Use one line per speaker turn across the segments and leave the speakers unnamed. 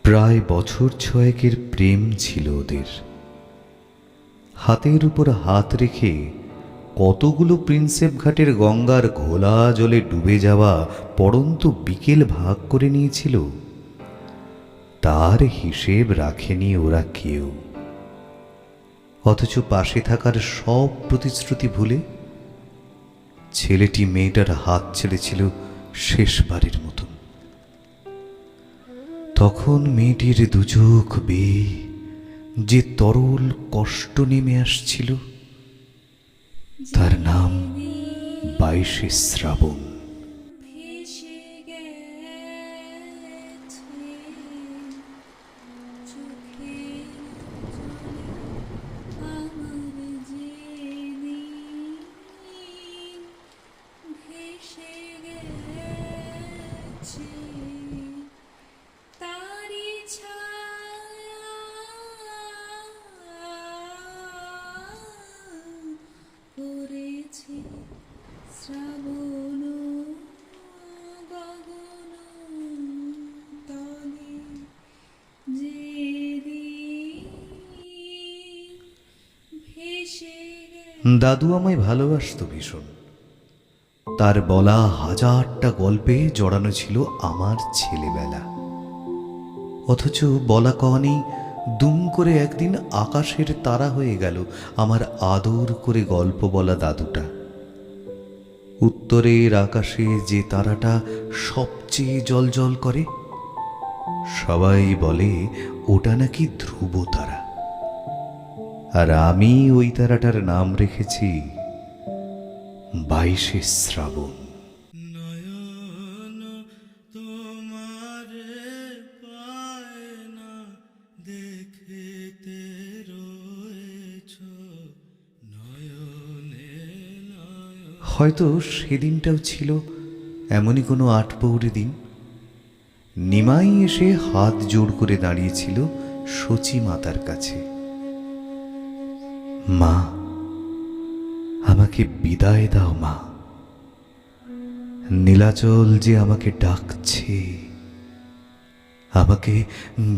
প্রায় বছর ছয়েকের প্রেম ছিল ওদের। হাতের উপর হাত রেখে কতগুলো প্রিন্সেপ ঘাটের গঙ্গার ঘোলা জলে ডুবে যাওয়া পড়ন্ত বিকেল ভাগ করে নিয়েছিল, তার হিসেব রাখেনি ওরা কেউ। অথচ পাশে থাকার সব প্রতিশ্রুতি ভুলে ছেলেটি মেয়েটার হাত ছেড়েছিল শেষবারের মতন। তখন মেয়েটির দুচোখ বেয়ে যে তরল কষ্ট নেমে আসছিল, তার নাম 22শে শ্রাবণ।
শ্রাবণ গগন তলে ভেসে।
দাদু আমায় ভালোবাসত ভীষণ। তার বলা হাজারটা গল্পে জড়ানো ছিল আমার ছেলেবেলা। অথচ বলা কওয়ানি দুম করে একদিন আকাশের তারা হয়ে গেল আমার আদর করে গল্প বলা দাদুটা। উত্তরের আকাশে যে তারাটা সবচেয়ে জ্বলজ্বল করে, সবাই বলে ওটা নাকি ধ্রুব তারা। আর আমি ওই তারাটার নাম রেখেছি 22শে শ্রাবণ।
নয়ন তোমারে পায় না, দেখিতে রয়েছ নয়নে নয়ন।
হয়তো সেদিনটাও ছিল এমনই কোনো আটপৌরে দিন। নিমাই এসে হাত জোড় করে দাঁড়িয়েছিল সচি মাতার কাছে। মা, আমাকে বিদায় দাও মা। নীলাচল যে আমাকে ডাকছে, আমাকে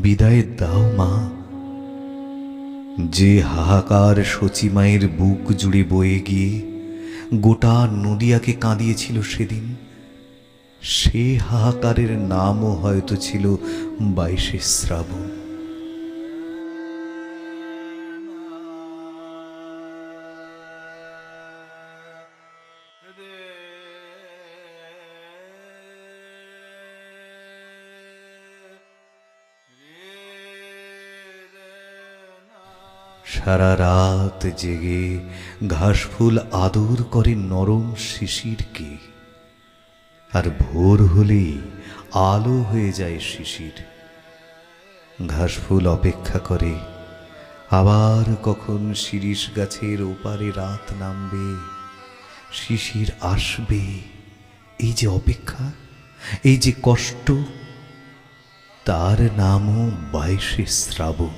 বিদায় দাও মা। যে হাহাকার সচি মায়ের বুক জুড়ে বয়ে গিয়ে গোটা নদিয়াকে কাঁদিয়েছিল সেদিন, সে হাহাকারের নামও হয়তো ছিল 22শে শ্রাবণ। সারা রাত জেগে ঘাসফুল আদর করে নরম শিশিরকে, আর ভোর হলেই আলো হয়ে যায় শিশির। ঘাসফুল অপেক্ষা করে আবার কখন শিরীষ গাছের ওপারে রাত নামবে, শিশির আসবে। এই যে অপেক্ষা, এই যে কষ্ট, তার নামও 22শে শ্রাবণ।